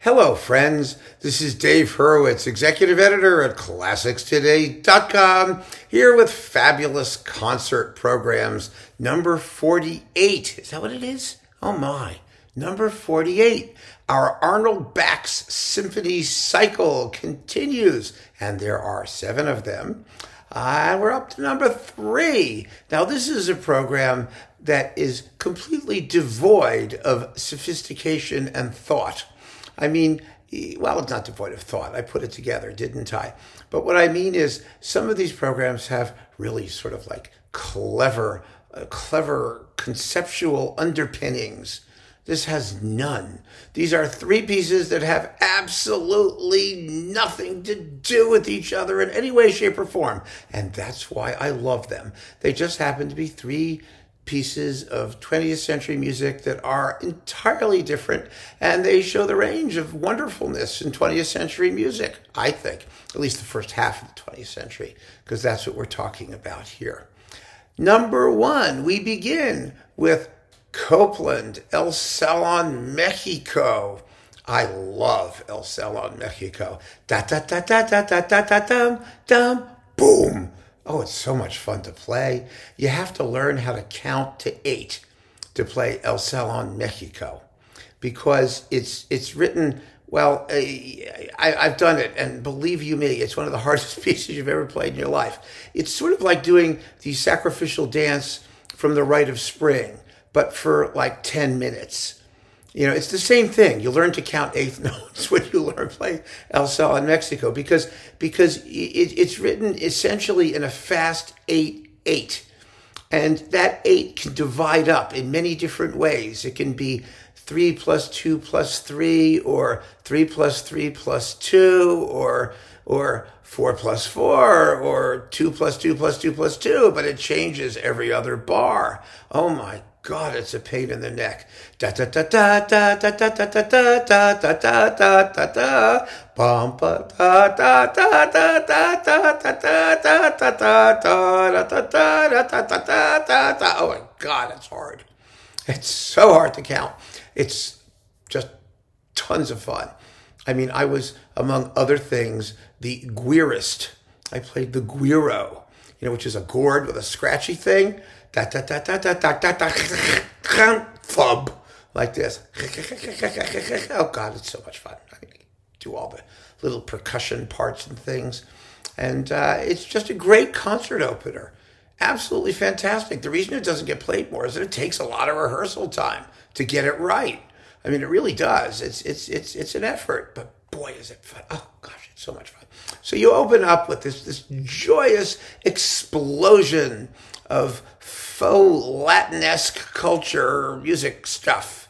Hello, friends. This is Dave Hurwitz, executive editor at ClassicsToday.com, here with fabulous concert programs. Number 48. Is that what it is? Oh, my. Number 48. Our Arnold Bax Symphony Cycle continues, and there are 7 of them. We're up to number 3. Now, this is a program that is completely devoid of sophistication and thought. I mean, well, it's not devoid of thought. I put it together, didn't I? But what I mean is some of these programs have really sort of like clever conceptual underpinnings. This has none. These are 3 pieces that have absolutely nothing to do with each other in any way, shape, or form. And that's why I love them. They just happen to be 3 pieces of 20th century music that are entirely different, and they show the range of wonderfulness in 20th century music, I think, at least the first half of the 20th century, because that's what we're talking about here. Number 1, we begin with Copland, El Salón Mexico. I love El Salón Mexico. Da da da da da da da da dum dum boom. Oh, it's so much fun to play. You have to learn how to count to 8 to play El Salón Mexico, because it's written, well, I've done it, and believe you me, it's one of the hardest pieces you've ever played in your life. It's sort of like doing the sacrificial dance from the Rite of Spring, but for like 10 minutes. You know, it's the same thing. You learn to count 8th notes when you learn to play El Salón Mexico, because it's written essentially in a fast 8/8. And that 8 can divide up in many different ways. It can be 3 plus 2 plus 3, or 3 plus 3 plus 2, or 4 plus 4, or 2 plus 2 plus 2 plus 2, but it changes every other bar. Oh my God, it's a pain in the neck. Da da da da da da da da da da da da da da da da bum ba da da da da da da da da da da da da da da da. Oh my God, it's hard. It's so hard to count. It's just tons of fun. I mean, I was, among other things, the guirist. I played the guiro, which is a gourd with a scratchy thing. Da da da da da da da da thub, like this. Oh God, it's so much fun. I mean, do all the little percussion parts and things, and it's just a great concert opener. Absolutely fantastic. The reason it doesn't get played more is that it takes a lot of rehearsal time to get it right. I mean, it really does. It's an effort, but boy, is it fun. Oh gosh, it's so much fun. So you open up with this joyous explosion of faux Latin-esque culture, music stuff.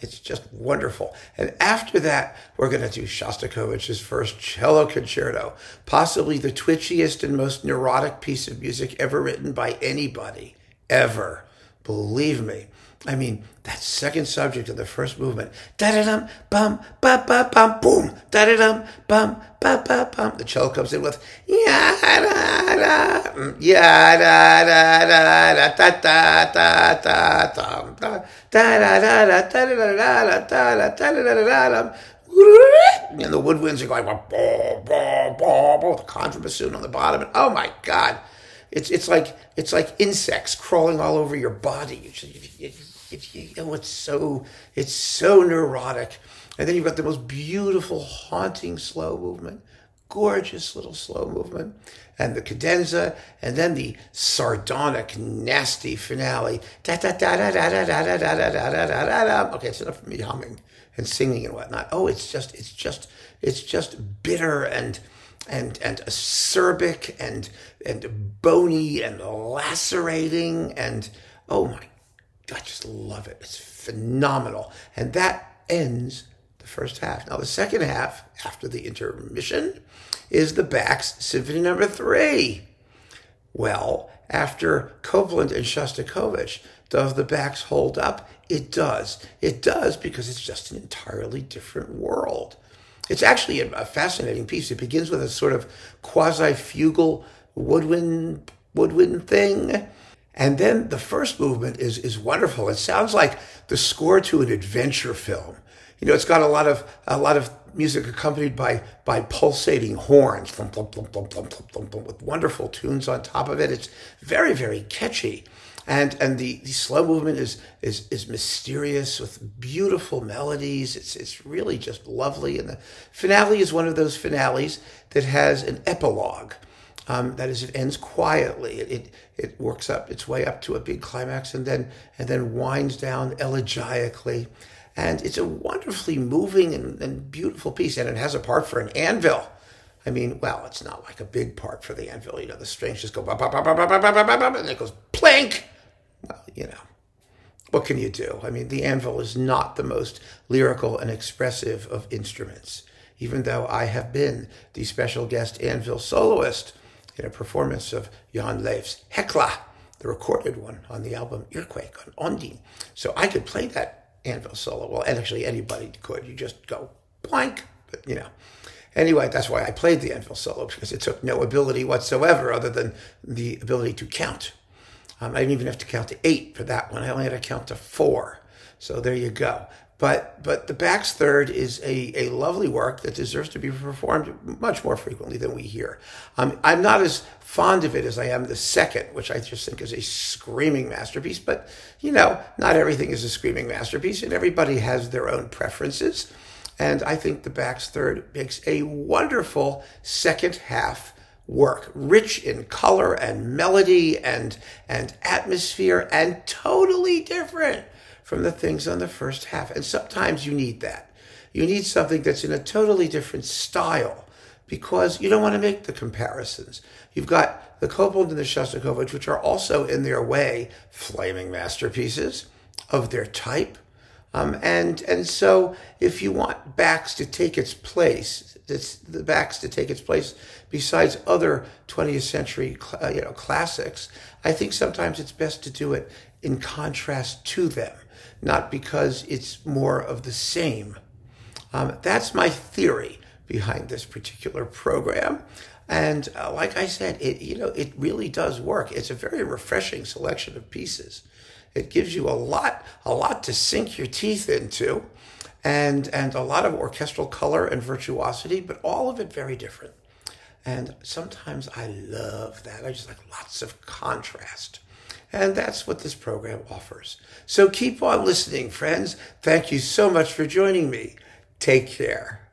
It's just wonderful. And after that, we're going to do Shostakovich's first cello concerto, possibly the twitchiest and most neurotic piece of music ever written by anybody, ever. Believe me. I mean, that second subject of the first movement, da-da-dum, bum, ba-ba-bum, boom, da-da-dum, bum, ba-ba-bum. The cello comes in with ya-da-da, ya-da-da-da-da-da-da-da-da-dum, da-da-da-da-da-da-da-da-da-da-da-da-da-da-da-da-da-da-da. And the woodwinds are going, bah, bah, bah, bah, the contrabassoon on the bottom. And oh my God, it's like insects crawling all over your body. It's so neurotic. And then you've got the most beautiful, haunting slow movement, gorgeous little slow movement, and the cadenza, and then the sardonic, nasty finale. Da da da da da da da da da da da da da. Okay, it's enough of me humming and singing and whatnot. Oh, it's just bitter and acerbic and bony and lacerating, and oh my, I just love it. It's phenomenal. And that ends the first half. Now the second half, after the intermission, is the Bax Symphony No. 3. Well, after Copland and Shostakovich, does the Bax hold up? It does. It does, because it's just an entirely different world. It's actually a fascinating piece. It begins with a sort of quasi-fugal woodwind thing. And then the first movement is wonderful. It sounds like the score to an adventure film. It's got a lot of music accompanied by pulsating horns, thump, thump, thump, thump, thump, thump, thump, thump, with wonderful tunes on top of it. It's very, very catchy. And the slow movement is mysterious with beautiful melodies. It's really just lovely. And the finale is one of those finales that has an epilogue. That is, it ends quietly. It works up its way up to a big climax and then winds down elegically. And it's a wonderfully moving and beautiful piece. And it has a part for an anvil. I mean, well, it's not like a big part for the anvil. The strings just go bop, bop, bop, bop, bop, bop, bop, bop, and it goes plank. Well, what can you do? I mean, the anvil is not the most lyrical and expressive of instruments, even though I have been the special guest anvil soloist in a performance of Jan Leif's Hekla, the recorded one on the album Earquake on Ondine. So I could play that anvil solo. Well, and actually anybody could. You just go blank, but Anyway, that's why I played the anvil solo, because it took no ability whatsoever other than the ability to count. I didn't even have to count to 8 for that one. I only had to count to 4. So there you go. But the Bax Third is a lovely work that deserves to be performed much more frequently than we hear. I'm not as fond of it as I am the second, which I just think is a screaming masterpiece. But, not everything is a screaming masterpiece, and everybody has their own preferences. And I think the Bax Third makes a wonderful second half work, rich in color and melody and atmosphere, and totally different from the things on the first half. And sometimes you need that. You need something that's in a totally different style, because you don't want to make the comparisons. You've got the Copland and the Shostakovich, which are also in their way flaming masterpieces of their type. And so if you want Bax to take its place, the Bax to take its place besides other 20th century classics, I think sometimes it's best to do it in contrast to them, not because it's more of the same. That's my theory behind this particular program. And like I said, it really does work. It's a very refreshing selection of pieces. It gives you a lot to sink your teeth into, and a lot of orchestral color and virtuosity, but all of it very different. And sometimes I love that. I just like lots of contrast. And that's what this program offers. So keep on listening, friends. Thank you so much for joining me. Take care.